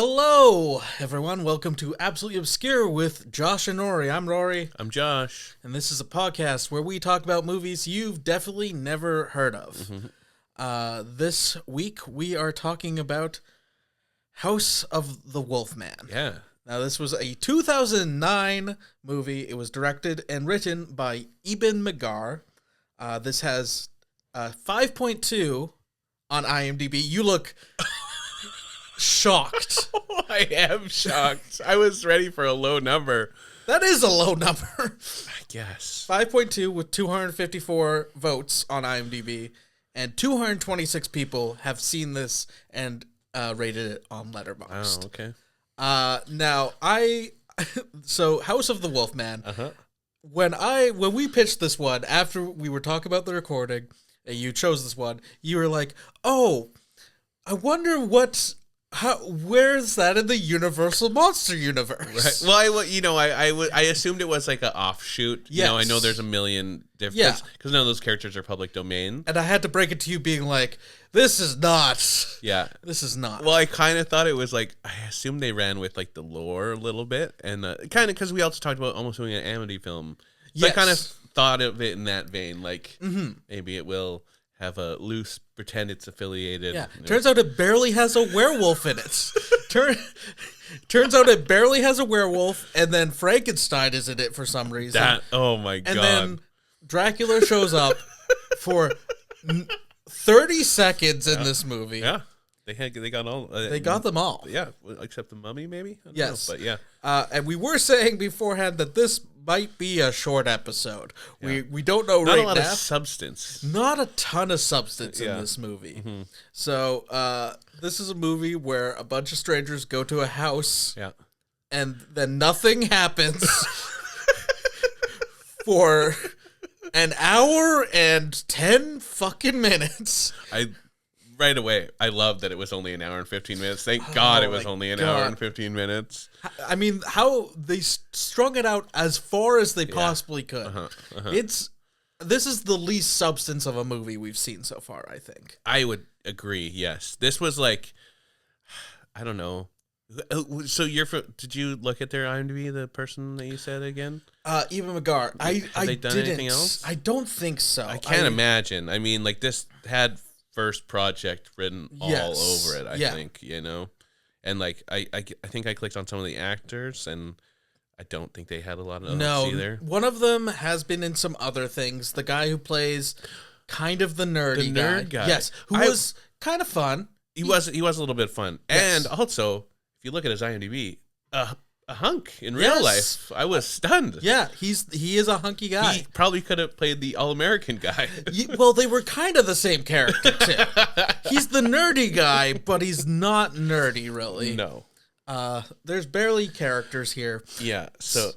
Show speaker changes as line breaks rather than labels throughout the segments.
Hello, everyone. Welcome to Absolutely Obscure with Josh and Rory. I'm Rory.
I'm Josh.
And this is a podcast where we talk about movies you've definitely never heard of. This week, we are talking about House of the Wolfman.
Yeah.
Now, this was a 2009 movie. It was directed and written by Eben Megar. This has 5.2 on IMDb. You look shocked.
I am shocked. I was ready for a low number.
That is a low number.
I guess.
5.2 with 254 votes on IMDb, and 226 people have seen this and rated it on Letterboxd.
Oh, okay.
Now, so House of the Wolfman,
Uh-huh.
when we pitched this one, after we were talking about the recording, and you chose this one, you were like, oh, I wonder where's that in the Universal Monster universe?
Right. Well, I assumed it was like an offshoot.
Yes.
I know there's a million different, because none of those characters are public domain.
And I had to break it to you being like, this is not.
Yeah.
This is not.
Well, I kind of thought it was like, I assumed they ran with like the lore a little bit, and kind of because we also talked about almost doing an Amity film. So
Yes.
I kind of thought of it in that vein, like maybe it will have a loose pretend it's affiliated.
Yeah. Turns out it barely has a werewolf in it. Turns out it barely has a werewolf, and then Frankenstein is in it for some reason.
Oh my god.
And then Dracula shows up for 30 seconds in this movie.
Yeah. They got all.
They got them all.
Yeah, except the mummy, maybe. I don't
Yes.
know, but yeah.
And we were saying beforehand that this might be a short episode.
Yeah.
We don't know
Not
right
a lot
now.
of substance.
Not a ton of substance in
Yeah.
this movie. So this is a movie where a bunch of strangers go to a house
Yeah.
and then nothing happens for an hour and 10 fucking minutes.
Right away, I love that it was only an hour and 15 minutes. Thank God it was
my
only an
God.
hour and 15 minutes.
I mean, how they strung it out as far as they possibly could. This is the least substance of a movie we've seen so far, I think.
I would agree, yes. This was like, I don't know. So did you look at their IMDb, the person that you said again?
Eben Megar.
Have they done anything else?
I don't think so.
I can't imagine. I mean, like, this had first project written all over it, I think, and like I think I clicked on some of the actors, and I don't think they had a lot of notes either.
One of them has been in some other things. The guy who plays kind of the nerd guy. Yes, who was kind of fun.
He was a little bit fun.
Yes.
And also, if you look at his IMDb, a hunk in real life. I was stunned.
Yeah, he is a hunky guy.
He probably could have played the All-American guy.
Well, they were kind of the same character, too. He's the nerdy guy, but he's not nerdy, really.
No.
There's barely characters here.
Yeah. So,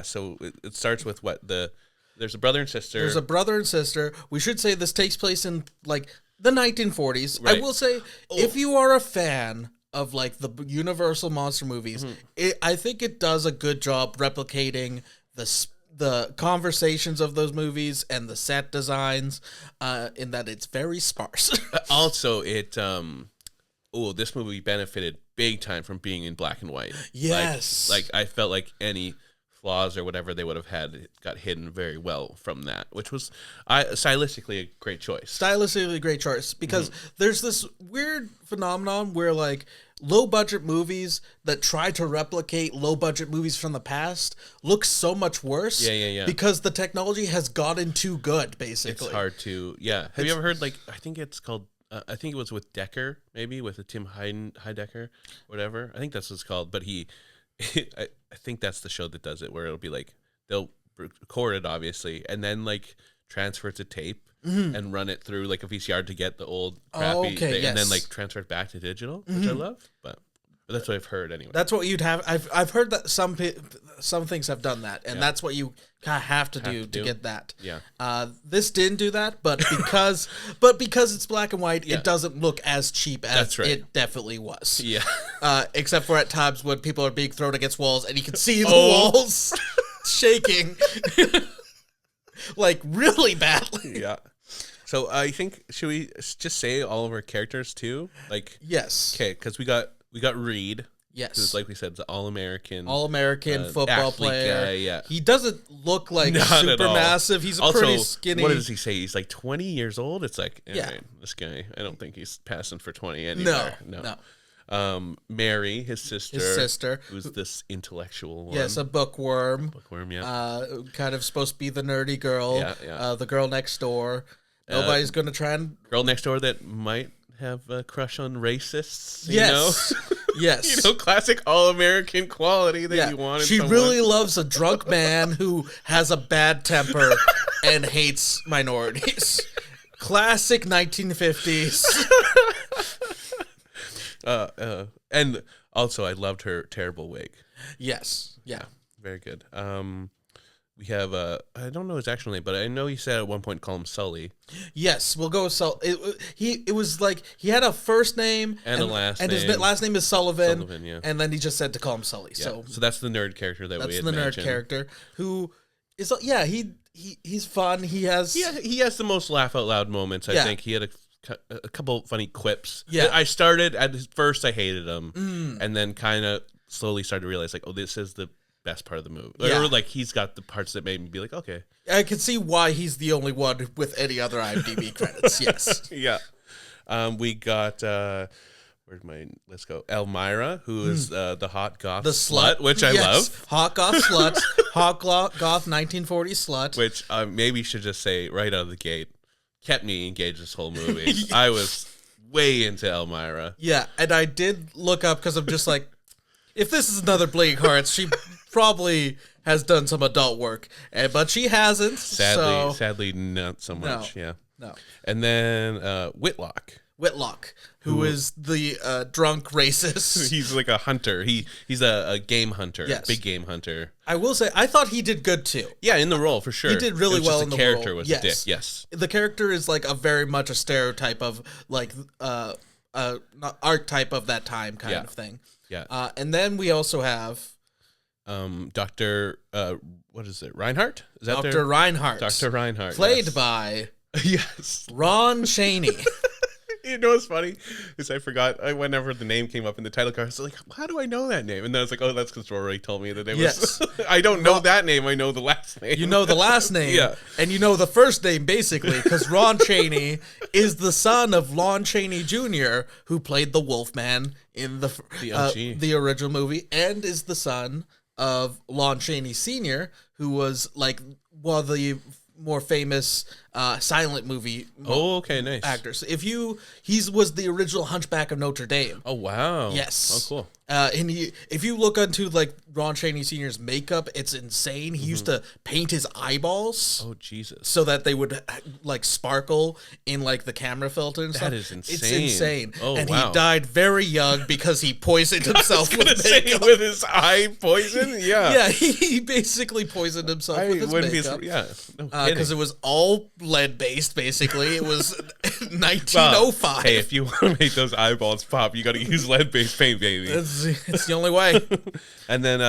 So it starts with there's a brother and sister.
There's a brother and sister. We should say this takes place in, like, the 1940s.
Right.
I will say, if you are a fan of like the Universal monster movies, I think it does a good job replicating the conversations of those movies and the set designs, in that it's very sparse.
Also, this movie benefited big time from being in black and white.
Yes.
Like I felt like any flaws or whatever they would have had, it got hidden very well from that, which was stylistically a great choice.
Stylistically a great choice, because there's this weird phenomenon where like low budget movies that try to replicate low budget movies from the past look so much worse.
Yeah.
Because the technology has gotten too good, basically.
It's hard to, Have you ever heard, like, I think it's called, I think it was with Decker, maybe, with Tim Heidecker, whatever. I think that's what it's called, but I think that's the show that does it, where it'll be like, they'll record it, obviously, and then, like, transfer it to tape and run it through, like, a VCR to get the old crappy thing, and then, like, transfer it back to digital, which I love, but that's what I've heard anyway.
That's what you'd have. I've heard that some things have done that, and that's what you have to do to get that.
Yeah.
This didn't do that, but because it's black and white, it doesn't look as cheap as it definitely was.
Yeah.
Except for at times when people are being thrown against walls, and you can see the walls shaking, like really badly.
Yeah. So I think, should we just say all of our characters too? Like,
yes.
Okay, because we got We got Reed.
Yes.
Who's, like we said, the All-American
football player.
Guy, yeah.
He doesn't look like
Not
super massive. He's
also,
pretty skinny.
What does he say? He's like 20 years old? It's like,
yeah.
Right, this guy, I don't think he's passing for 20 anymore. No. Mary, his sister. Who's this intellectual one.
Yes, a bookworm.
Yeah.
Kind of supposed to be the nerdy girl.
Yeah.
The girl next door. Nobody's going to try and...
Girl next door that might have a crush on racists, you
yes.
know?
Yes.
You know, classic all-American quality that you want in someone.
Really loves a drunk man who has a bad temper and hates minorities. Classic 1950s.
And also, I loved her terrible wig.
Yes. Yeah.
Very good. We have I don't know his actual name, but I know he said at one point call him Sully.
Yes, we'll go with Sully. It was like he had a first name
and a last name.
And his last name is Sullivan.
Yeah.
And then he just said to call him Sully.
Yeah. So that's the nerd character that we had mentioned.
That's the nerd character who is he's fun. He has
the most laugh out loud moments. I think he had a couple funny quips.
Yeah.
I started at first I hated him, and then kind of slowly started to realize like, oh, this is the best part of the movie. Or like he's got the parts that made me be like, okay.
I can see why he's the only one with any other IMDb credits. Yes.
Yeah. We got let's go. Elmira, who is the hot goth slut, which I love.
Hot goth slut. Hot goth 1940s slut.
Which maybe should just say right out of the gate, kept me engaged this whole movie. I was way into Elmira.
Yeah, and I did look up because I'm just like, if this is another Bleeding Hearts, she probably has done some adult work, but she hasn't.
Sadly, not so much.
No.
And then Whitlock,
who is the drunk racist.
He's like a hunter. He's a game hunter, big game hunter.
I will say, I thought he did good too.
Yeah, in the role for sure.
He did really well in the role.
The character was a dick. Yes,
the character is like a very much a stereotype of like not archetype of that time kind of thing.
Yeah.
And then we also have
Dr. What is it? Reinhardt? Is that
Dr. Reinhardt?
Dr. Reinhardt.
Played by Ron Chaney.
You know what's funny is I forgot whenever the name came up in the title card, I was like, how do I know that name? And then I was like, oh, that's because Rory told me that it was. I don't know that name. I know the last name.
You know the last name.
Yeah.
And you know the first name, basically, because Ron Chaney is the son of Lon Chaney Jr., who played the Wolfman in the original movie, and is the son of Lon Chaney Sr., who was like one of the more famous silent movie
nice
actors. He was the original Hunchback of Notre Dame.
Oh wow.
Yes.
Oh cool.
And if you look into like Ron Chaney Sr.'s makeup, it's insane. He used to paint his eyeballs.
Oh Jesus.
So that they would like sparkle in like the camera filter and stuff.
That is insane.
It's insane.
Oh
and
wow.
he died very young because he poisoned himself with makeup.
With his eye poison? Yeah.
Yeah, he basically poisoned himself with his makeup. Because it was all lead based, basically. It was 1905.
Well, hey, if you want to make those eyeballs pop, you got to use lead based paint, baby.
It's the only way.
And then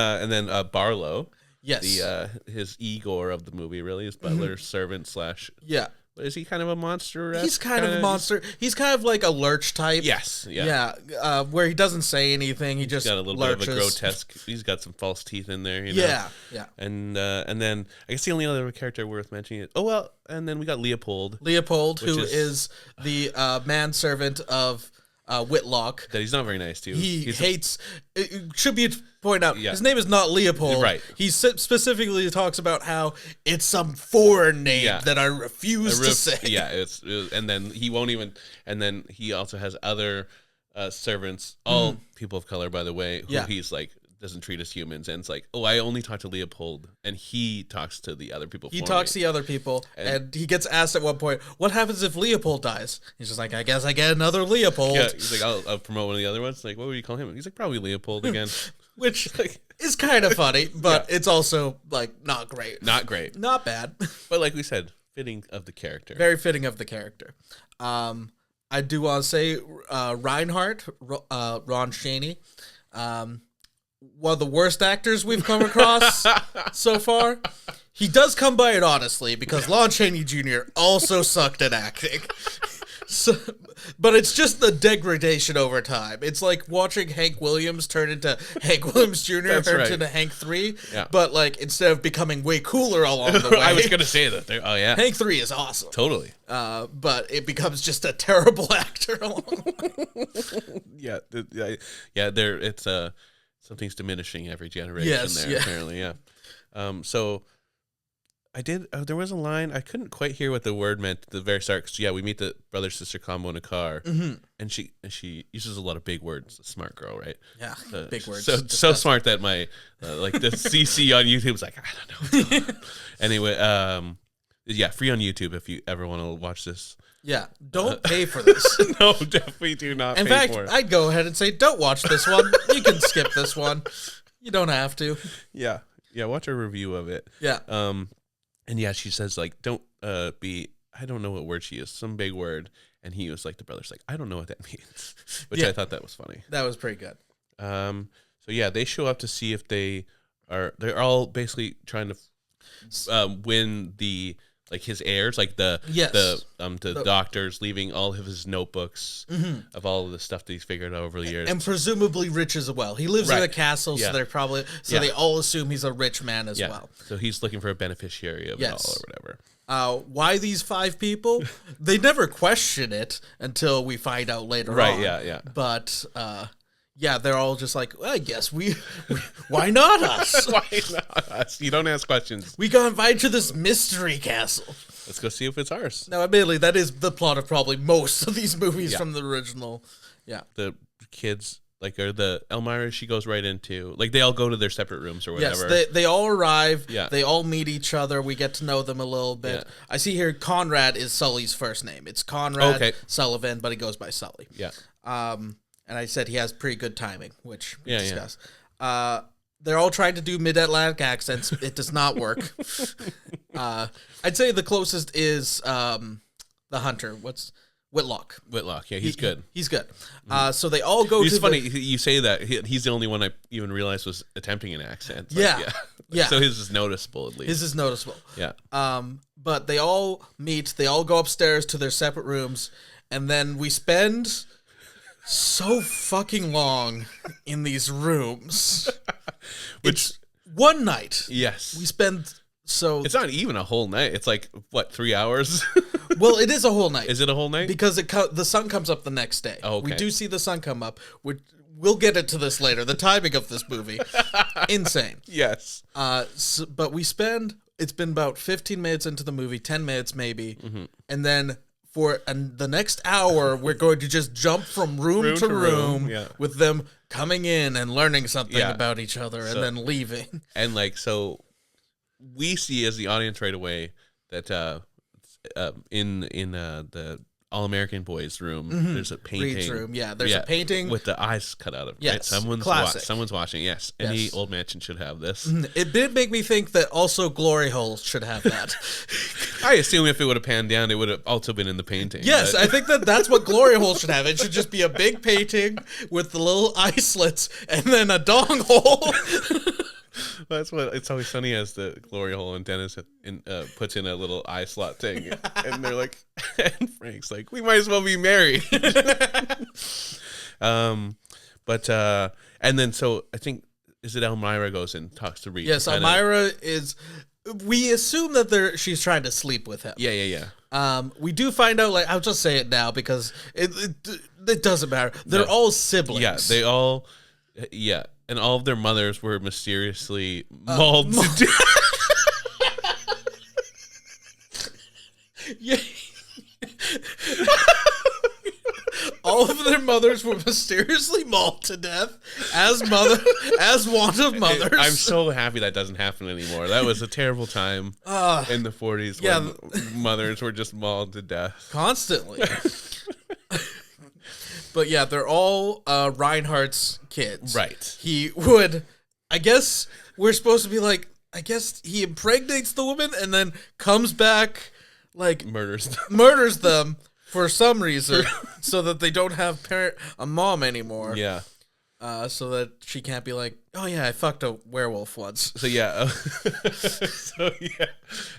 Barlow.
Yes.
His Igor of the movie, really, his butler, servant /
Yeah.
Is he kind of a monster?
He's kind of a monster. He's kind of like a lurch type.
Yes. Yeah.
Yeah. Where he doesn't say anything. He just
got a little
lurches.
bit of a grotesque. He's got some false teeth in there. You know?
Yeah. Yeah.
And then I guess the only other character worth mentioning is and then we got Leopold.
Who is the manservant of Whitlock.
That he's not very nice to.
He hates. It should be pointed out. His name is not Leopold.
Right.
He specifically talks about how it's some foreign name that I refuse to say.
Yeah. And then he won't even. And then he also has other servants, all people of color, by the way, who he's like doesn't treat as humans, and it's like, oh, I only talk to Leopold, and he talks to the other people.
He talks to the other people, and he gets asked at one point, "What happens if Leopold dies?" He's just like, "I guess I get another Leopold."
Yeah, he's like, "I'll promote one of the other ones." Like, what would you call him? He's like, probably Leopold again,
which is kind of funny, but it's also like not great, not bad,
but like we said, fitting of the character,
very fitting of the character. I do want to say Reinhardt, Ron Chaney. One of the worst actors we've come across so far. He does come by it honestly, because Lon Chaney Jr. also sucked at acting. So, but it's just the degradation over time. It's like watching Hank Williams turn into Hank Williams Jr. turn into Hank 3.
Yeah.
But like instead of becoming way cooler along the way.
I was gonna say that. Oh yeah,
Hank 3 is awesome.
Totally.
But it becomes just a terrible actor along the way.
Yeah. There, it's something's diminishing every generation.
Yes,
there apparently. Yeah. So I did. There was a line I couldn't quite hear what the word meant at the very start. 'Cause, we meet the brother sister combo in a car, and she uses a lot of big words. A smart girl, right?
Yeah, big words.
So smart that my like the CC on YouTube was like, I don't know. Anyway, free on YouTube if you ever want to watch this.
Yeah, don't pay for this.
No, definitely do not.
In fact, I'd go ahead and say, don't watch this one. You can skip this one. You don't have to.
Yeah, watch a review of it.
Yeah.
And she says like, don't be. I don't know what word she used. Some big word. And he was like, the brother's like, I don't know what that means. Which I thought that was funny.
That was pretty good.
So they show up to see if they're all basically trying to win the. Like his heirs, like the doctors leaving all of his notebooks of all of the stuff that he's figured out over the years,
and presumably rich as well. He lives in a castle, so they're probably they all assume he's a rich man as well.
So he's looking for a beneficiary of it all or whatever.
Why these 5 people? They never question it until we find out later on.
Right? Yeah.
But they're all just like, well, I guess we why not us?
Why not us? You don't ask questions.
We got invited to this mystery castle.
Let's go see if it's ours.
Now, admittedly, that is the plot of probably most of these movies from the original. Yeah.
The kids, like, or the Elmira, she goes right into, like, they all go to their separate rooms or whatever.
Yes, they all arrive. Yeah. They all meet each other. We get to know them a little bit. Yeah. I see here Conrad is Sully's first name. It's Conrad Sullivan, but he goes by Sully.
Yeah.
And I said he has pretty good timing, which we discussed. They're all trying to do mid-Atlantic accents. It does not work. I'd say the closest is the hunter. What's Whitlock?
Whitlock, yeah, he's good.
He's good. So they all go
It's funny, you say that. He's the only one I even realized was attempting an accent.
But, yeah.
So his is noticeable, at least.
His is noticeable.
Yeah.
But they all meet. They all go upstairs to their separate rooms. And then we spend so fucking long in these rooms. It's one night.
Yes.
We spend
it's not even a whole night. It's like, what, 3 hours?
Well, it is a whole night.
Is it a whole night?
Because the sun comes up the next day.
Oh, okay.
We do see the sun come up. We'll get into this later. The timing of this movie. Insane.
Yes.
But it's been about 15 minutes into the movie, 10 minutes maybe. Mm-hmm. And then for the next hour, we're going to just jump from room to room with them coming in and learning something about each other and then leaving.
And so we see as the audience right away that in the All-American Boys room, there's a painting.
Reed's room, there's a painting
with the eyes cut out of it.
Yes,
right? Someone's watching. Yes, any old mansion should have this.
It did make me think that also glory holes should have that.
I assume if it would have panned down, it would have also been in the painting.
Yes, I think that's what glory holes should have. It should just be a big painting with the little eye slits and then a dong hole.
That's what It's Always Sunny has, the glory hole, and Dennis puts in a little eye slot thing, and they're like, and Frank's like, we might as well be married. And then so I think, is it Elmira goes and talks to Reed?
Yes, Elmira is. We assume that she's trying to sleep with him.
Yeah.
We do find out, I'll just say it now because it doesn't matter. They're all siblings.
Yeah, they all. Yeah. And all of their mothers were mysteriously mauled to death.
Yeah. All of their mothers were mysteriously mauled to death as one of mothers.
I'm so happy that doesn't happen anymore. That was a terrible time in the 40s when mothers were just mauled to death.
Constantly. But yeah, they're all Reinhardt's kids.
Right.
He would, I guess we're supposed to be like, I guess he impregnates the woman and then comes back, murders them for some reason so that they don't have a mom anymore.
Yeah.
so that she can't be like, oh yeah, I fucked a werewolf once.
So yeah,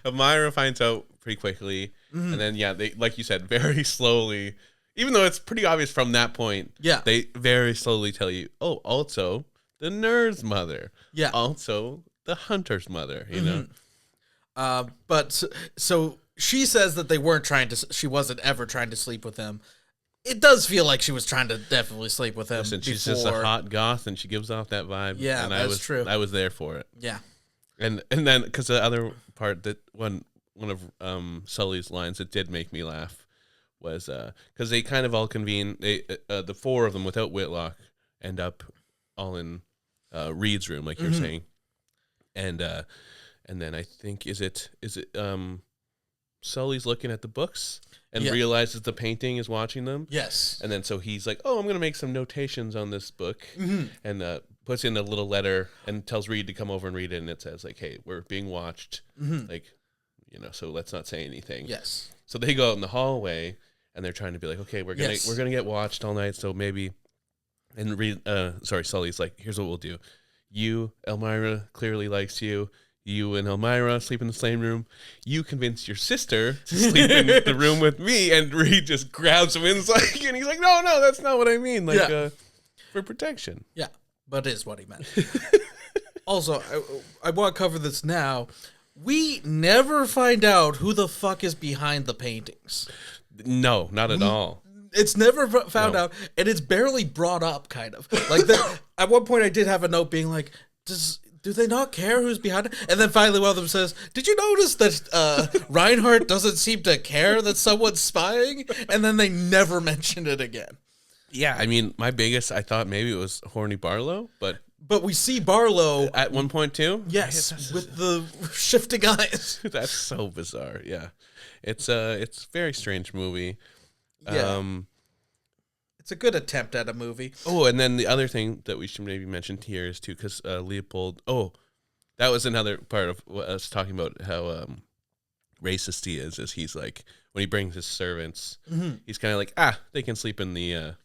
Elmira finds out pretty quickly, and then they, like you said, very slowly. Even though it's pretty obvious from that point, they very slowly tell you, oh, also the nerd's mother, also the hunter's mother. You know,
but so she says that they weren't trying to. She wasn't ever trying to sleep with him. It does feel like she was trying to definitely sleep with him.
Listen, she's just a hot goth, and she gives off that vibe.
Yeah,
and
that's true.
I was there for it.
Yeah,
and then because the other part that one of Sully's lines that did make me laugh was because they kind of all convene. They the four of them without Whitlock end up all in Reed's room, like you're saying, and then I think is it Sully's looking at the books and realizes the painting is watching them.
Yes.
And then so he's like, oh, I'm going to make some notations on this book, and puts in a little letter and tells Reed to come over and read it. And it says like, hey, we're being watched. Like, you know, so let's not say anything.
Yes.
So they go out in the hallway and they're trying to be like, okay, we're going to get watched all night. So maybe, and Reed, Sully's like, here's what we'll do. You, Elmira clearly likes you. You and Elmira sleep in the same room. You convince your sister to sleep in the room with me, and Reed just grabs him and he's like, no, that's not what I mean. Like, for protection.
Yeah, but it is what he meant. Also, I want to cover this now. We never find out who the fuck is behind the paintings.
No, not at all.
It's never found out, and it's barely brought up, kind of. Like, at one point I did have a note being like, do they not care who's behind it? And then finally one of them says, did you notice that Reinhardt doesn't seem to care that someone's spying? And then they never mention it again.
Yeah, I mean, my biggest, I thought maybe it was Horny Barlow, but
we see Barlow.
At one point too?
Yes, with the shifting eyes.
That's so bizarre, yeah. It's a very strange movie.
Yeah. It's a good attempt at a movie.
Oh, and then the other thing that we should maybe mention here is too, because Leopold. Oh, that was another part of us talking about how racist he is. Is he's like when he brings his servants, he's kind of like they can sleep in the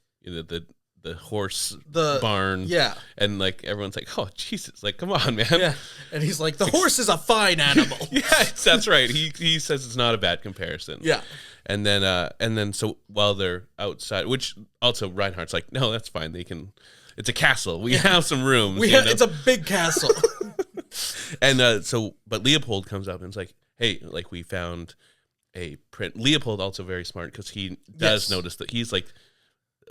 horse barn.
Yeah,
and like everyone's like, oh Jesus, like come on, man.
Yeah, and he's like, the horse is a fine animal.
Yeah, that's right. He says it's not a bad comparison.
Yeah.
And then so while they're outside, which also Reinhardt's like, no, that's fine. They can. It's a castle. We have some rooms.
It's a big castle.
And but Leopold comes up and is like, hey, like we found a print. Leopold also very smart because he does notice that he's like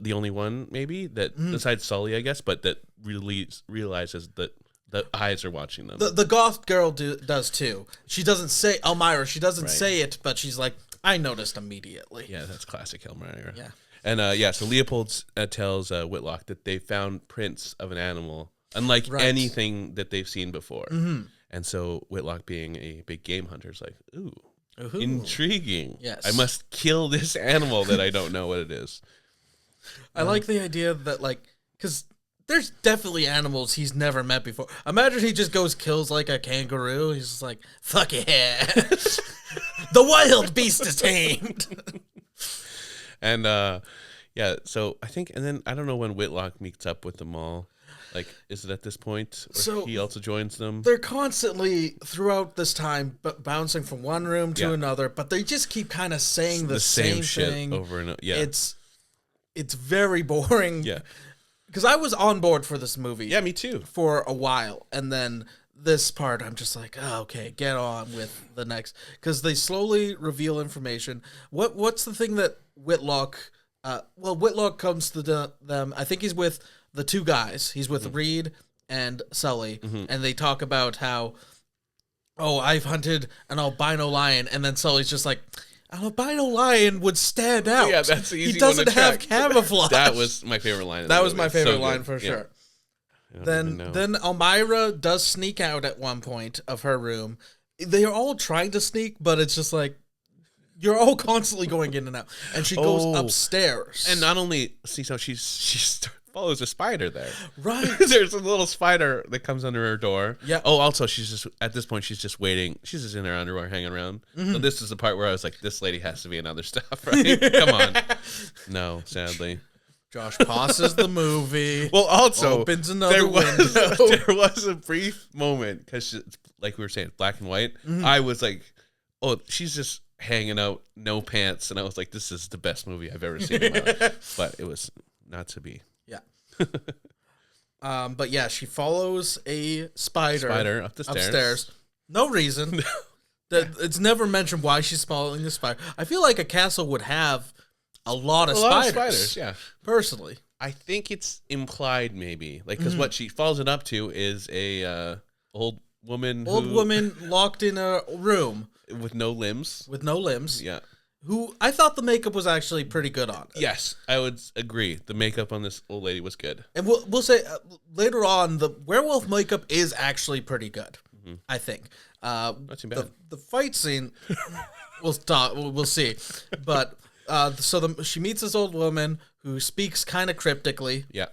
the only one maybe that besides Sully, I guess, but that really realizes that the eyes are watching them.
The goth girl does too. She doesn't say Elmira. She doesn't say it, but she's like, I noticed immediately.
Yeah, that's classic Elmira.
Yeah.
And so Leopold tells Whitlock that they found prints of an animal, unlike anything that they've seen before. And so Whitlock, being a big game hunter, is like, ooh, intriguing.
Yes.
I must kill this animal that I don't know what it is.
I like the idea that, like, because there's definitely animals he's never met before. Imagine he just kills like a kangaroo. He's just like, fuck yeah. The wild beast is tamed.
And so I think, and then I don't know when Whitlock meets up with them all. Like, is it at this point? Or he also joins them?
They're constantly, throughout this time, bouncing from one room to another, but they just keep kind of saying the same
shit
thing
over and over. Yeah.
It's very boring.
Yeah.
Because I was on board for this movie.
Yeah, me too.
For a while. And then this part, I'm just like, oh, okay, get on with the next. Because they slowly reveal information. What's the thing that Whitlock... Whitlock comes to them. I think he's with the two guys. He's with Reed and Sully. And they talk about how, I've hunted an albino lion. And then Sully's just like... An albino lion would stand out.
Yeah, that's the easy
He doesn't
one to
have
track.
camouflage.
That was my favorite line.
That was my favorite line for sure. Then Elmira does sneak out at one point of her room. They are all trying to sneak, but it's just like you're all constantly going in and out. And she goes upstairs.
And not only she follows a spider there.
Right.
There's a little spider that comes under her door.
Yeah.
Oh, also she's just at this point she's just waiting. She's just in her underwear hanging around. So this is the part where I was like, this lady has to be in other stuff, right? Come on. No, sadly.
Josh pauses the movie.
Well, also
opens another window.
There was a brief moment because, like we were saying, black and white.
Mm-hmm.
I was like, "Oh, she's just hanging out, no pants," and I was like, "This is the best movie I've ever seen." In my life. But it was not to be.
Yeah. But yeah, she follows a spider
up the stairs.
upstairs. No reason. It's never mentioned why she's following the spider. I feel like a castle would have a lot of spiders.
Yeah.
Personally,
I think it's implied maybe, like, because what she follows it up to is a old woman
locked in a room
with no limbs.
Yeah. Who I thought the makeup was actually pretty good on.
Yes, I would agree. The makeup on this old lady was good.
And we'll say later on, the werewolf makeup is actually pretty good. Mm-hmm. I think.
Not too bad.
The fight scene, we'll see. But she meets this old woman who speaks kind of cryptically.
Yeah.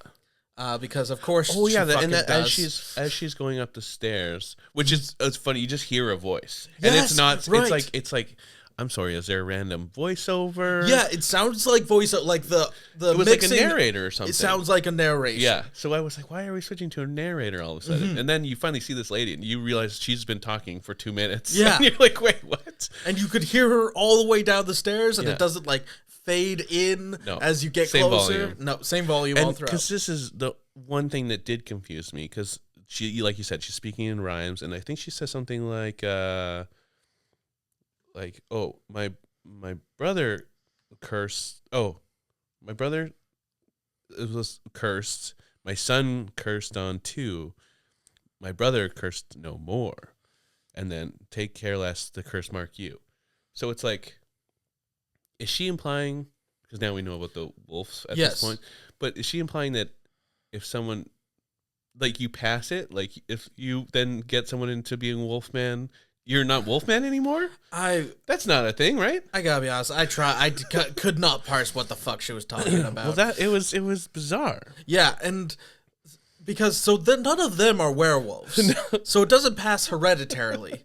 Because of course.
Oh yeah,
and
does. as she's going up the stairs, which is it's funny. You just hear a voice, and it's not.
Right.
It's like. I'm sorry. Is there a random voiceover?
Yeah, it sounds like voiceover, like the.
It was
mixing,
like a narrator or something.
It sounds like a narration.
Yeah. So I was like, why are we switching to a narrator all of a sudden? Mm-hmm. And then you finally see this lady, and you realize she's been talking for 2 minutes.
Yeah.
And you're like, wait, what?
And you could hear her all the way down the stairs, and it doesn't like fade in as you get
same
closer.
Volume.
No, same volume all throughout.
Because this is the one thing that did confuse me, because she, like you said, she's speaking in rhymes, and I think she says something like, oh, my brother cursed. Oh, my brother was cursed. My son cursed on too. My brother cursed no more. And then take care lest the curse mark you. So it's like, is she implying, because now we know about the wolves at this point, but is she implying that if someone, like you pass it, like if you then get someone into being Wolfman, you're not Wolfman anymore? That's not a thing, right?
I gotta be honest. I could not parse what the fuck she was talking about.
Well, it was bizarre.
Yeah, and because none of them are werewolves, so it doesn't pass hereditarily.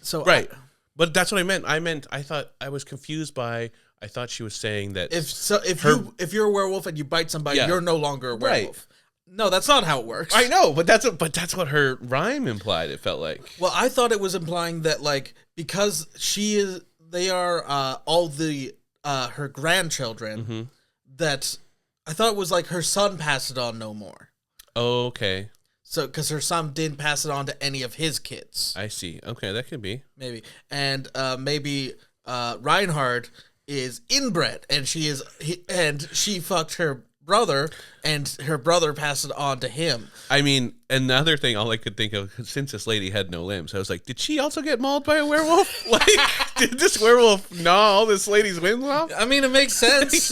So
right, but that's what I meant. I was confused by. I thought she was saying that
if you're a werewolf and you bite somebody, you're no longer a werewolf. Right. No, that's not how it works.
I know, but that's what her rhyme implied. It felt like.
Well, I thought it was implying that like because they are all the her grandchildren. Mm-hmm. That I thought it was like her son passed it on no more.
Oh, okay.
So because her son didn't pass it on to any of his kids.
I see. Okay, that could be
maybe, and maybe Reinhard is inbred, and she fucked her brother, and her brother passed it on to him.
I mean, another thing all I could think of, since this lady had no limbs, I was like, did she also get mauled by a werewolf? Like, did this werewolf gnaw all this lady's limbs off?
I mean, it makes sense. It's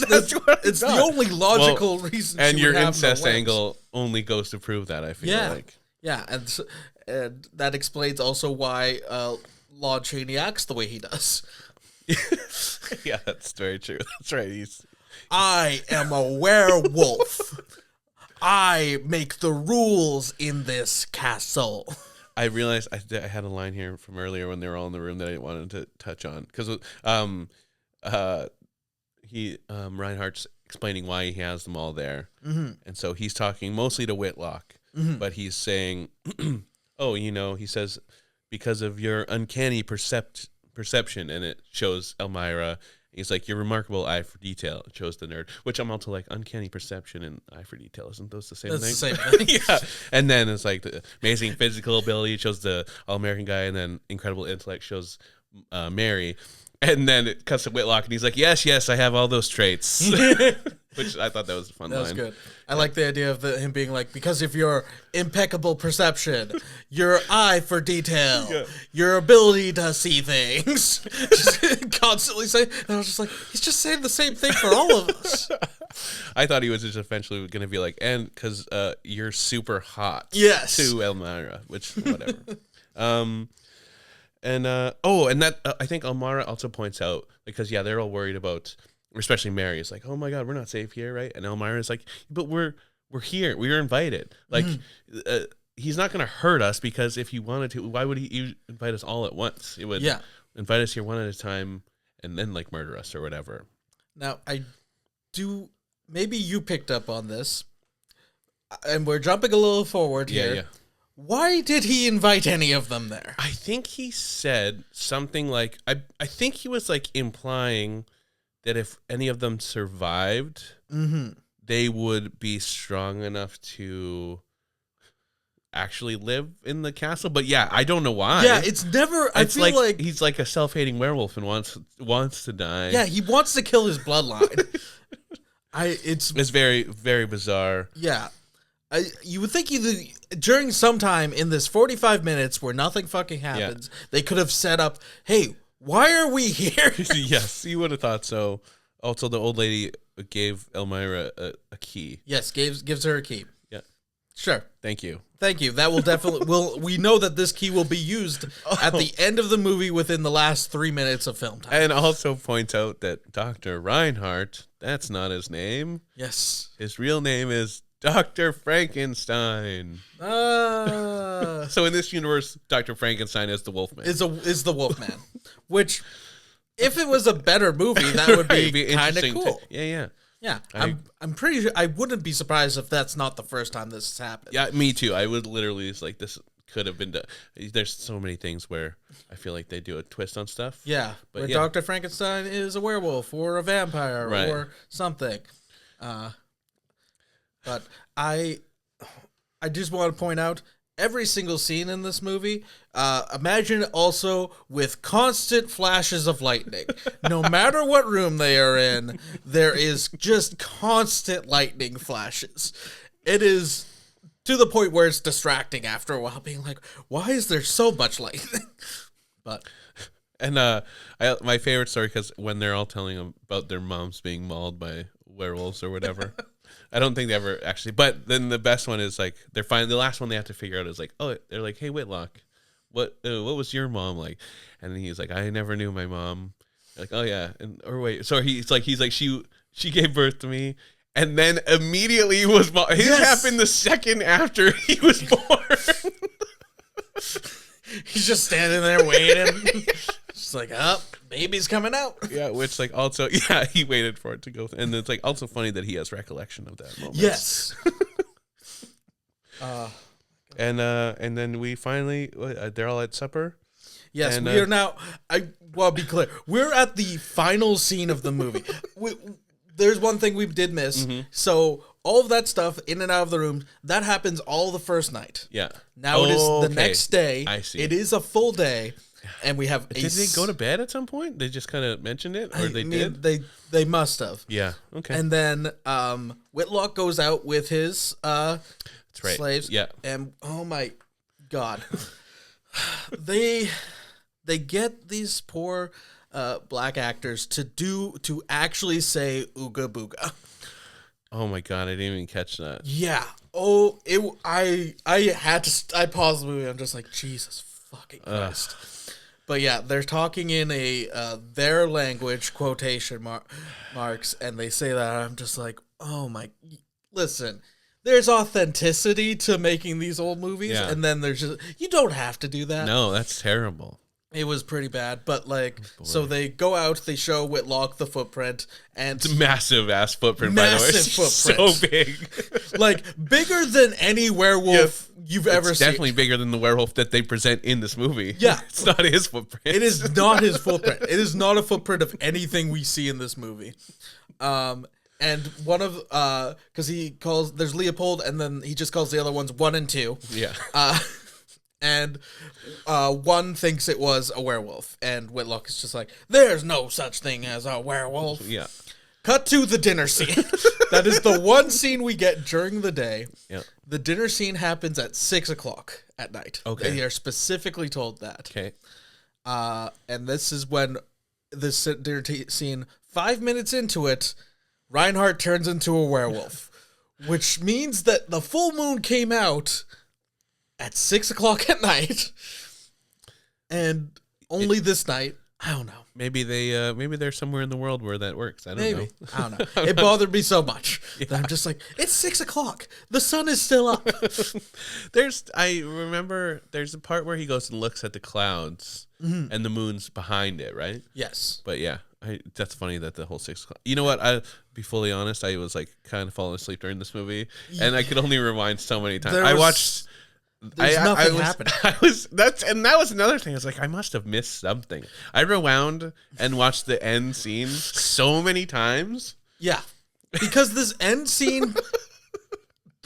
the only logical reason.
And your incest angle only goes to prove that, I feel like.
Yeah, and that explains also why Lon Chaney acts the way he does.
Yeah, that's very true. That's right.
I am a werewolf. I make the rules in this castle.
I realized I had a line here from earlier when they were all in the room that I wanted to touch on, because Reinhardt's explaining why he has them all there, mm-hmm. and so he's talking mostly to Whitlock, mm-hmm. but he's saying, "Oh, he says because of your uncanny perception," and it shows Elmira. He's like, your remarkable eye for detail. It shows the nerd, which I'm also like, uncanny perception and eye for detail. Isn't those the same thing?
That's the same thing.
Yeah. And then it's like the amazing physical ability shows the all-American guy, and then incredible intellect shows Mary. And then it cuts to Whitlock, and he's like, yes, I have all those traits. Which I thought that was a fun line.
That was good. I like the idea of him being like, because of your impeccable perception, your eye for detail, your ability to see things. Just constantly saying, and I was just like, he's just saying the same thing for all of us.
I thought he was just eventually going to be like, and because you're super hot.
Yes.
To Elmira, which, whatever. And that I think Elmira also points out, because they're all worried about, especially Mary is like, oh my God, we're not safe here, right? And Elmira is like, but we're here, we were invited. Like, he's not going to hurt us, because if he wanted to, why would he invite us all at once? It would invite us here one at a time and then like murder us or whatever.
Now I do maybe you picked up on this, and we're jumping a little forward here.
Yeah.
Why did he invite any of them there?
I think he said something like, I think he was like implying that if any of them survived, they would be strong enough to actually live in the castle. But yeah, I don't know why.
Yeah, it's never. I feel like
he's like a self-hating werewolf and wants to die.
Yeah, he wants to kill his bloodline. It's
very, very bizarre.
Yeah. You would think either during some time in this 45 minutes where nothing fucking happens, they could have set up, hey, why are we here?
Yes, you would have thought so. Also, the old lady gave Elmira a key.
Yes, gives her a key.
Yeah.
Sure.
Thank you.
That will definitely, we know that this key will be used at the end of the movie within the last 3 minutes of film time.
And also points out that Dr. Reinhardt, that's not his name.
Yes.
His real name is Dr. Frankenstein. So in this universe, Dr. Frankenstein is the Wolfman.
Is the Wolfman. Which, if it was a better movie, that would be kind of cool.
Yeah.
Yeah, I'm pretty sure I wouldn't be surprised if that's not the first time this has happened.
Yeah, me too. I would literally like this could have been done. There's so many things where I feel like they do a twist on stuff.
Yeah, but where Dr. Frankenstein is a werewolf or a vampire or something. But I just want to point out every single scene in this movie, imagine also with constant flashes of lightning. No matter what room they are in, there is just constant lightning flashes. It is to the point where it's distracting after a while, being like, why is there so much lightning? But...
And my favorite story, because when they're all telling them about their moms being mauled by werewolves or whatever... I don't think they ever actually, but then the best one is like they're fine. The last one they have to figure out is like, oh, they're like, hey Whitlock, what was your mom like? And he's like, I never knew my mom. They're like, oh yeah, so he's like she gave birth to me, and then immediately was his happened the second after he was born.
He's just standing there waiting. Just like, baby's coming out.
Yeah, which like also, he waited for it to go. And it's like also funny that he has recollection of that moment.
Yes.
And then we finally, they're all at supper.
Yes, and, we are now, well, be clear. We're at the final scene of the movie. There's one thing we did miss. Mm-hmm. So all of that stuff in and out of the room, that happens all the first night.
Yeah.
Now it is the next day.
I see.
It is a full day. And we have
Did they go to bed at some point? They just kind of mentioned it? Or did?
They must have.
Yeah. Okay.
And then Whitlock goes out with his slaves.
Yeah.
And oh my God. they get these poor black actors to actually say ooga booga.
Oh my God, I didn't even catch that.
Yeah. Oh, I paused the movie. I'm just like, Jesus fucking Christ. But yeah, they're talking in their language, quotation marks, and they say that. I'm just like, oh my, listen, there's authenticity to making these old movies, and then there's just, you don't have to do that.
No, that's terrible.
It was pretty bad, but like, so they go out, they show Whitlock the footprint, and
it's a massive ass footprint, by the way.
Footprint.
So big.
Like, bigger than any werewolf you've ever seen.
Definitely bigger than the werewolf that they present in this movie.
Yeah.
It's not his footprint.
It is not his footprint. It is not a footprint of anything we see in this movie. And one of, because he calls, there's Leopold, and then he just calls the other ones 1 and 2.
Yeah.
And one thinks it was a werewolf, and Whitlock is just like, there's no such thing as a werewolf.
Yeah.
Cut to the dinner scene. That is the one scene we get during the day.
Yeah.
The dinner scene happens at 6:00 at night.
Okay.
They are specifically told that.
Okay.
And this is when this dinner scene, 5 minutes into it, Reinhardt turns into a werewolf, which means that the full moon came out at 6:00 at night, and only this night. I don't know.
Maybe they're somewhere in the world where that works. I don't know.
I don't know. It bothered me so much that I'm just like, it's 6:00. The sun is still up.
I remember there's a part where he goes and looks at the clouds, and the moon's behind it, right?
Yes.
But yeah, That's funny that the whole 6 o'clock. You know what? I be fully honest. I was like kind of falling asleep during this movie, and I could only rewind so many times.
There's nothing happening.
That was another thing. I was like, I must have missed something. I rewound and watched the end scene so many times.
Yeah, because this end scene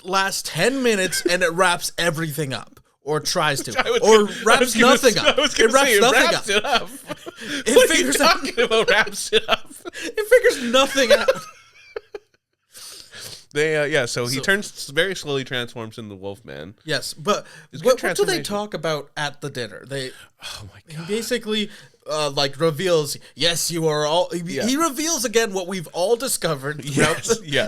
lasts 10 minutes and it wraps everything up. Or tries to, or wraps nothing up. It wraps it up. It figures
talking about wraps it up.
It figures nothing out.
So he very slowly transforms into Wolfman.
Yes, but what do they talk about at the dinner?
Oh my god!
He basically reveals, yes, you are all. He reveals again what we've all discovered throughout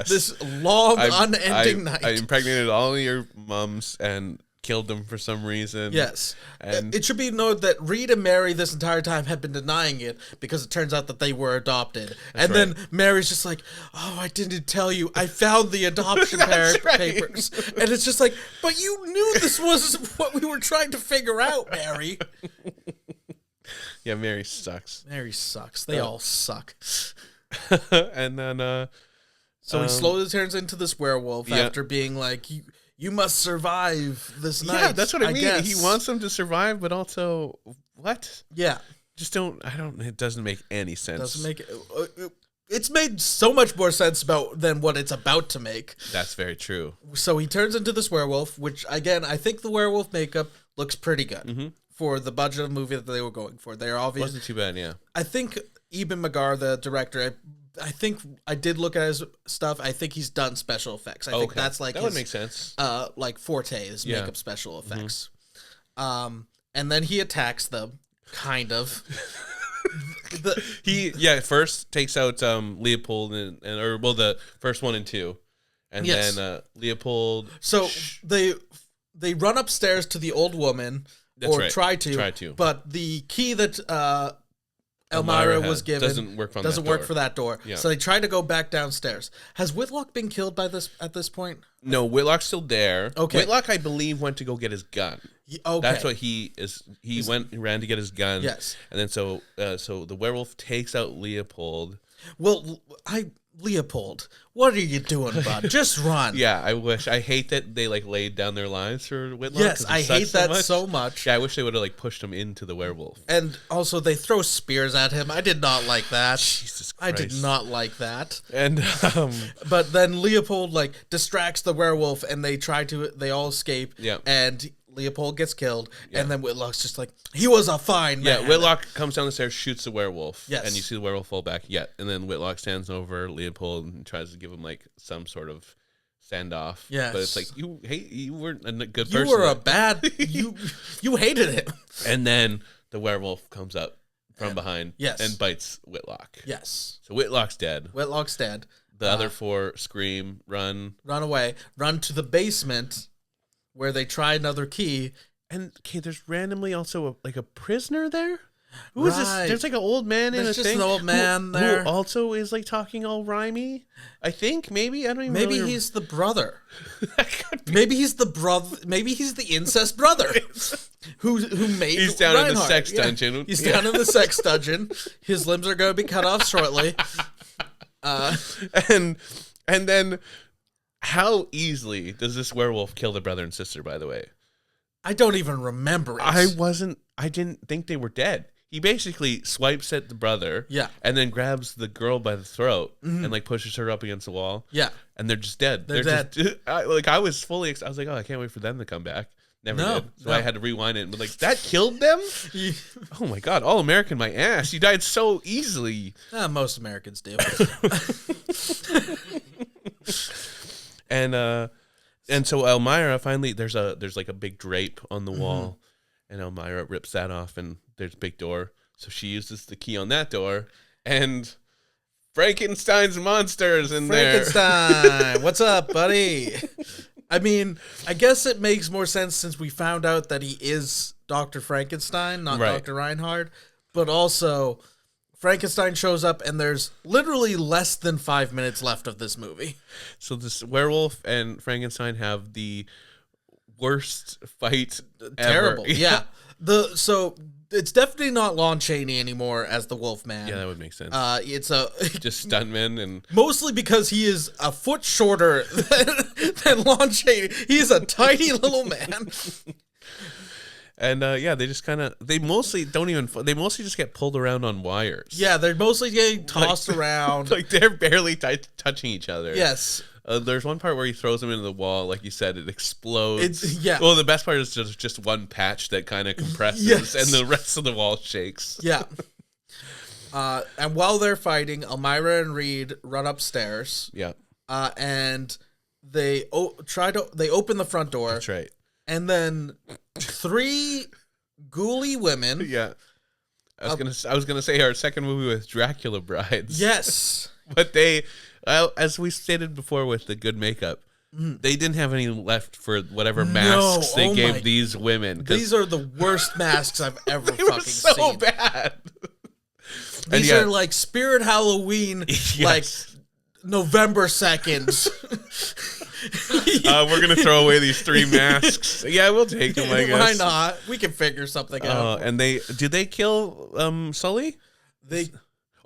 this long, unending night.
I impregnated all of your mums and killed them for some reason.
Yes.
And
it should be noted that Reed and Mary this entire time had been denying it because it turns out that they were adopted. Then Mary's just like, oh, I didn't tell you. I found the adoption papers. And it's just like, but you knew this was what we were trying to figure out, Mary.
Yeah, Mary sucks.
Mary sucks. They all suck.
And then
so he slowly turns into this werewolf after being like, you must survive this night.
Yeah, that's what I mean.
Guess.
He wants them to survive, but also, what?
Yeah.
It doesn't make any sense.
It's made so much more sense than what it's about to make.
That's very true.
So he turns into this werewolf, which, again, I think the werewolf makeup looks pretty good for the budget of the movie that they were going for. They're obviously...
Wasn't too bad, yeah.
I think Eben Magar, the director... I think I did look at his stuff. I think he's done special effects. I think that's like
that would make sense.
Forte is makeup special effects. And then he attacks them, kind of.
First takes out Leopold the first 1 and 2, and then Leopold.
So they run upstairs to the old woman, try to. But the key that Elmira was given
doesn't work
for that door. Yeah. So they try to go back downstairs. Has Whitlock been killed at this point?
No, Whitlock's still there.
Okay.
Whitlock, I believe, went to go get his gun.
Okay.
That's what he ran to get his gun.
Yes.
And then so the werewolf takes out Leopold.
Well, Leopold, what are you doing, bud? Just run.
Yeah, I hate that they laid down their lives for Whitlock.
Yes, I hate that so much.
Yeah, I wish they would have pushed him into the werewolf.
And also they throw spears at him. I did not like that.
Jesus Christ.
I did not like that.
And
but then Leopold distracts the werewolf and they all escape.
Yeah.
And Leopold gets killed, and then Whitlock's just like, he was a fine man.
Yeah, Whitlock comes down the stairs, shoots the werewolf,
yes.
and you see the werewolf fall back. Yeah, and then Whitlock stands over Leopold and tries to give him some sort of send-off.
Yes.
But it's like, you weren't a good person.
You were a bad, you hated him.
And then the werewolf comes up from behind and bites Whitlock.
Yes.
So Whitlock's dead.
The
other 4 scream, run
away, run to the basement, where they try another key.
And there's randomly also a prisoner there. Who is this? There's an old man in a thing.
There's just an old man there
who also is talking all rhymey. I think maybe I don't even.
Maybe he's the brother. Maybe he's the brother. Maybe he's the incest brother who made.
He's down
Reinhardt.
in the sex dungeon.
He's down in the sex dungeon. His limbs are going to be cut off shortly.
And then. How easily does this werewolf kill the brother and sister, by the way?
I don't even remember it.
I didn't think they were dead. He basically swipes at the brother.
Yeah.
And then grabs the girl by the throat and pushes her up against the wall.
Yeah.
And they're just dead.
They're dead.
I was fully excited. I was like, oh, I can't wait for them to come back. Never did. So
no.
I had to rewind it and be like, that killed them? Oh my God. All American, my ass. You died so easily.
Most Americans do.
And so Elmira finally there's a big drape on the wall, and Elmira rips that off, and there's a big door. So she uses the key on that door, and Frankenstein's monsters in there.
Frankenstein, what's up, buddy? I mean, I guess it makes more sense since we found out that he is Dr. Frankenstein, not Dr. Reinhardt, but also Frankenstein shows up, and there's literally less than 5 minutes left of this movie.
So this werewolf and Frankenstein have the worst fight
Terrible.
ever.
Yeah. So it's definitely not Lon Chaney anymore as the Wolfman.
Yeah, that would make sense.
It's a
Just stuntmen and
mostly because he is a foot shorter than Lon Chaney. He's a tiny little man.
And they just kind of they mostly just get pulled around on wires.
Yeah, they're mostly getting tossed around.
Like they're barely touching each other.
Yes.
There's one part where he throws them into the wall, like you said, it explodes.
Yeah.
Well, the best part is just one patch that kind of compresses,
Yes.
and the rest of the wall shakes.
Yeah. And while they're fighting, Elmira and Reed run upstairs.
Yeah.
And they open the front door.
That's right.
And then 3 ghouly women.
Yeah. I was gonna say our second movie with Dracula brides.
Yes.
But they, as we stated before with the good makeup, they didn't have any left for whatever masks they gave these women.
These are the worst masks I've ever
they were
fucking
so
seen.
bad.
These are like Spirit Halloween,
Yes.
like November 2nd.
We're gonna throw away these 3 masks. Yeah, we'll take them. I guess.
Why not? We can figure something out.
And did they kill Sully?
They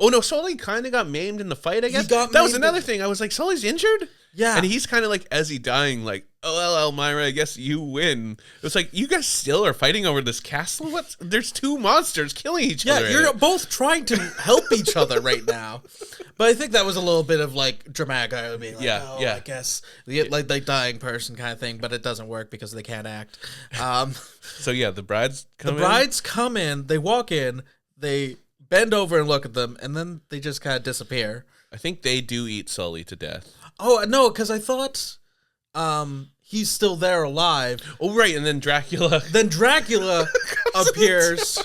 Oh no, Sully kind of got maimed in the fight. I guess
got
that was
maimed
another thing. I was like, Sully's injured.
Yeah,
And he's kind of like, as he dying, like, oh, well, Elmira, I guess you win. It was like, you guys still are fighting over this castle? What? There's 2 monsters killing each other.
Yeah, you're both trying to help each other right now. But I think that was a little bit of like dramatic. I would be like, I guess like dying person kind of thing, but it doesn't work because they can't act.
So yeah, the brides come in.
The brides come in, they walk in, they bend over and look at them, and then they just kind of disappear.
I think they do eat Sully to death.
Oh, no, because I thought he's still there alive.
Oh, right, and then Dracula.
Then Dracula appears.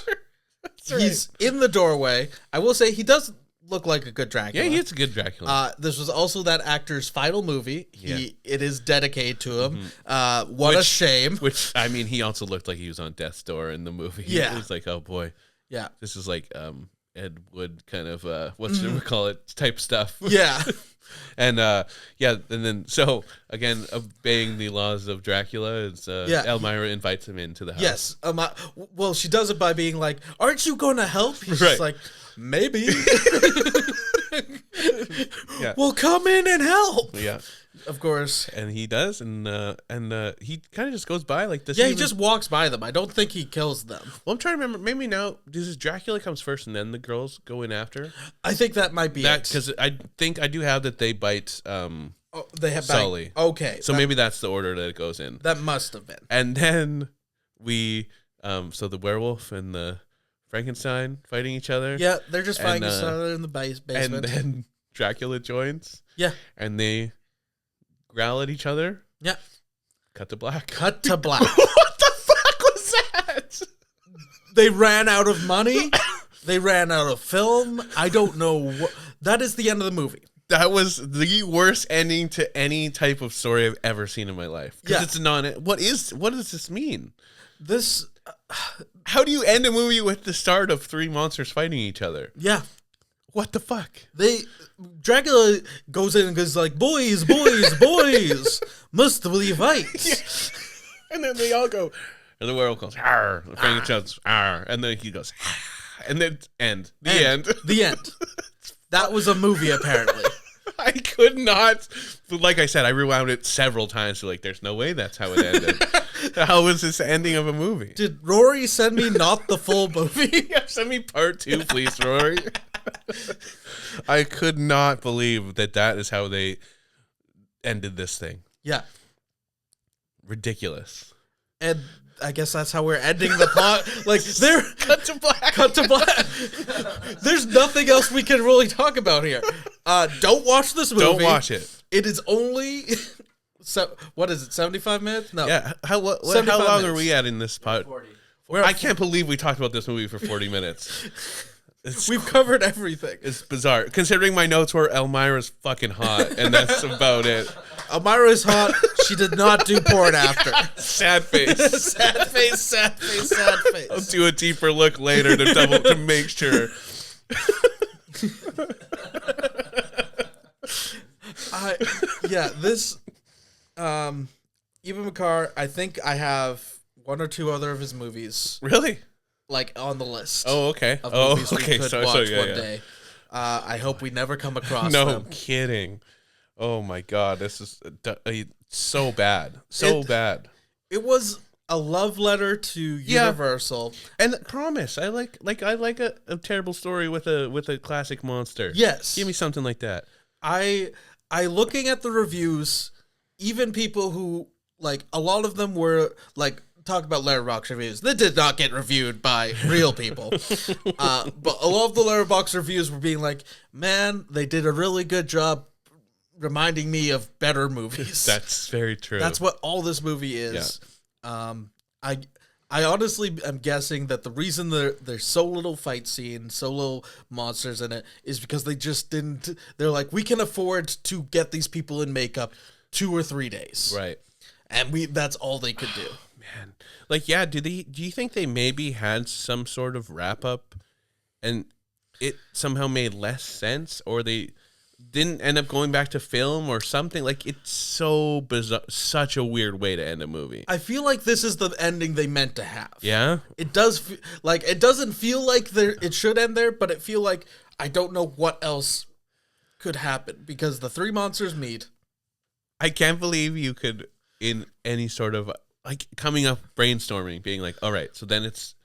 He's in the doorway. I will say he does look like a good Dracula.
Yeah, he is a good Dracula.
This was also that actor's final movie. It is dedicated to him.
Mm-hmm.
A shame.
Which, I mean, he also looked like he was on death's door in the movie.
Yeah.
It was like, oh, boy.
Yeah.
This is like Ed Wood kind of, what should we call it, type stuff.
Yeah.
And and then so again, obeying the laws of Dracula, is Elmira invites him into the house.
Yes. Well, she does it by being like, "Aren't you going to help?" He's
Right.
just like, "Maybe."
Yeah.
Well, come in and help.
Yeah.
Of course.
And he does, and he kind of just goes by like this.
Yeah, he just walks by them. I don't think he kills them.
Well, I'm trying to remember. Maybe now, does Dracula comes first, and then the girls go in after?
I think that might be it.
Because I think I do have that they bite.
They have
Sully.
Okay,
So maybe that's the order that it goes in.
that must have been.
And then we, so the werewolf and the Frankenstein fighting each other.
Yeah, they're just fighting
And,
each other in the basement.
And then Dracula joins.
Yeah.
And they growl at each other.
Yeah.
Cut to black.
Cut to black.
What the fuck was that?
They ran out of money. They ran out of film. I don't know what. That is the end of the movie.
That was the worst ending to any type of story I've ever seen in my life. Because it's what does this mean?
This.
How do you end a movie with the start of 3 monsters fighting each other?
Yeah.
What the fuck?
Dracula goes in and goes like, boys, must we fight?
Yeah. And then they all go, and the werewolf goes, arr, the Frankenstein's arr, and then he goes, ah, and then end. The end.
The end. That was a movie, apparently.
I could not, like I said, I rewound it several times. So like, there's no way that's how it ended. How was this ending of a movie?
Did Rory send me not the full movie?
Yeah, send me part 2, please, Rory. I could not believe that is how they ended this thing.
Yeah.
Ridiculous.
And I guess that's how we're ending the plot. Like, they're
Cut to black.
Cut to black. There's nothing else we can really talk about here. Don't watch this movie.
Don't watch it.
It is only... So, what is it, 75 minutes? No.
Yeah. How long
minutes.
are we at in this pod?
40.
I can't believe we talked about this movie for 40 minutes.
We've covered everything.
It's bizarre. Considering my notes were Elmira's fucking hot, and that's about it.
Elmira is hot. She did not do porn after.
Sad face.
Sad face, sad face, sad face.
I'll do a deeper look later to make sure.
This Evan McCarr, I think I have 1 or 2 other of his movies.
Really?
like on the list.
Oh, okay.
Of
Oh,
movies
okay.
we could
So,
watch
yeah,
one
yeah.
day. I hope we never come across
No
them.
kidding. Oh my God, this is so bad. Bad.
It was a love letter to Universal.
And promise, I like a terrible story with a classic monster.
Yes.
Give me something like that.
I looking at the reviews, even people who like a lot of them were like talk about Letterboxd reviews. They did not get reviewed by real people. But a lot of the Letterboxd reviews were being like, man, they did a really good job reminding me of better movies.
That's very true.
That's what all this movie is. Yeah. I honestly am guessing that the reason there's so little fight scene, so little monsters in it, is because they just didn't. They're like, we can afford to get these people in makeup 2 or 3 days,
right?
And that's all they could do.
Man, like, yeah. Do you think they maybe had some sort of wrap up, and it somehow made less sense, or they didn't end up going back to film or something? Like, it's so bizarre, such a weird way to end a movie.
I feel like this is the ending they meant to have.
Yeah,
it does. It doesn't feel like it should end there, but it feel like I don't know what else could happen because the 3 monsters meet.
I can't believe you could, in any sort of like coming up brainstorming, being like, all right, so then it's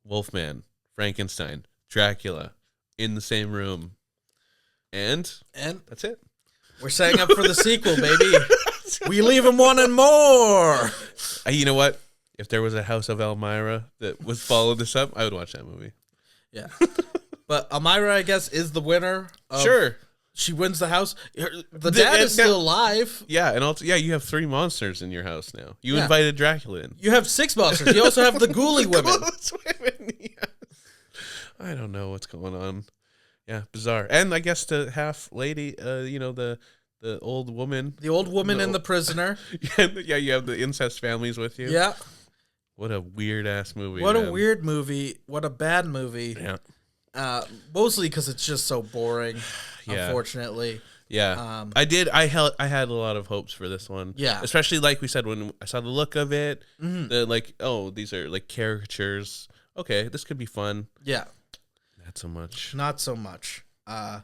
Wolfman, Frankenstein, Dracula in the same room. And that's it.
We're setting up for the sequel, baby. We leave them wanting more.
You know what? If there was a House of Elmira that would follow this up, I would watch that movie.
Yeah. But Elmira, I guess, is the winner.
Sure.
She wins the house. The dad is still alive.
Yeah, and also, you have 3 monsters in your house now. You invited Dracula in.
You have 6 monsters. You also have the ghoulie women.
Yeah. I don't know what's going on. Yeah, bizarre. And I guess the half lady, the old woman.
The old woman and the prisoner.
Yeah, you have the incest families with you.
Yeah.
What a weird-ass movie.
What a weird movie. What a bad movie.
Yeah.
Mostly because it's just so boring, unfortunately.
Yeah. I had a lot of hopes for this one.
Yeah.
Especially, like we said, when I saw the look of it,
mm-hmm.
These are like caricatures. Okay, this could be fun.
Yeah.
Not so much.
I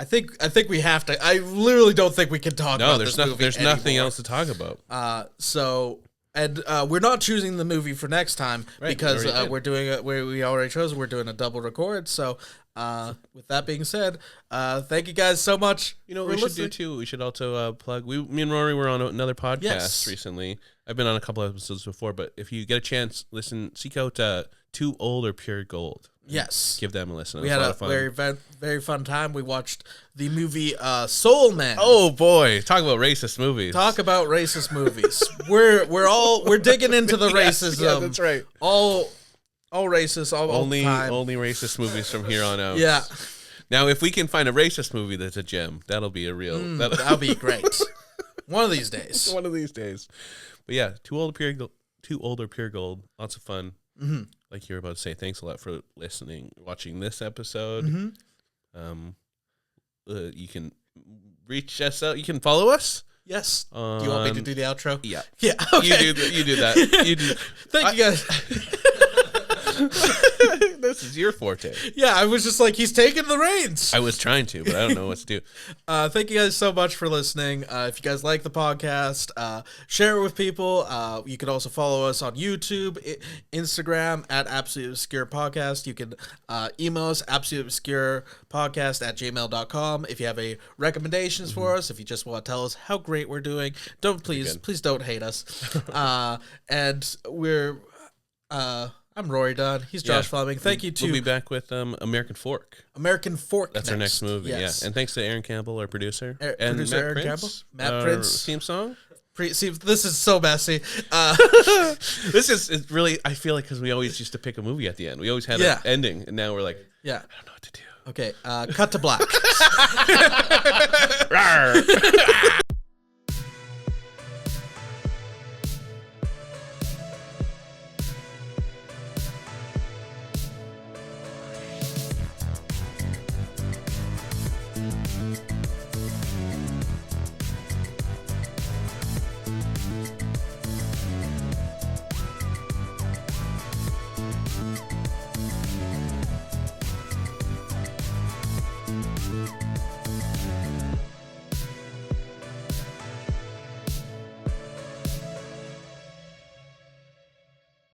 think we have to. I literally don't think we can talk about this movie
there's nothing else to talk about.
We're not choosing the movie for next time because we're doing it where we already chose. We're doing a double record. So, with that being said, thank you guys so much.
You know what we should do too? We should also plug. Me and Rory were on another podcast recently. I've been on a couple episodes before, but if you get a chance, seek out Too Old or Pure Gold.
Yes.
Give them a listen.
We had a very fun time. We watched the movie Soul Man.
Oh boy, talk about racist movies.
We're digging into the racism.
Yeah, that's right.
All racist, all the time.
Only racist movies from here on out.
Yeah.
Now, if we can find a racist movie that's a gem, that'll be a real.
That'll be great. One of these days.
But yeah, Too Old or Pure Gold. Lots of fun.
Mm-hmm.
Like you were about to say, thanks a lot for watching this episode.
Mm-hmm.
You can reach us out. You can follow us.
Yes. Do you want me to do the outro?
Yeah.
Yeah. Okay.
You do that. You do.
Thank you guys.
This is your forte.
Yeah, I was just like, he's taking the reins.
I was trying to, but I don't know what to do.
Thank you guys so much for listening. If you guys like the podcast, share it with people. You can also follow us on YouTube, Instagram at Absolutelyobscurepodcast. You can email us absolutelyobscurepodcast@gmail.com. If you have any recommendations for us, if you just want to tell us how great we're doing, please don't hate us. And we're I'm Rory Dunn. He's Josh Fleming. Thank you to...
We'll be back with American Fork.
That's
our next movie,
yes.
Yeah. And thanks to Aaron Campbell, our producer.
And producer Aaron Campbell. Matt Prince.
Theme song.
See, this is so messy.
This is really, I feel like, because we always used to pick a movie at the end. We always had an ending, and now we're like, I don't know what to do.
Okay, cut to black.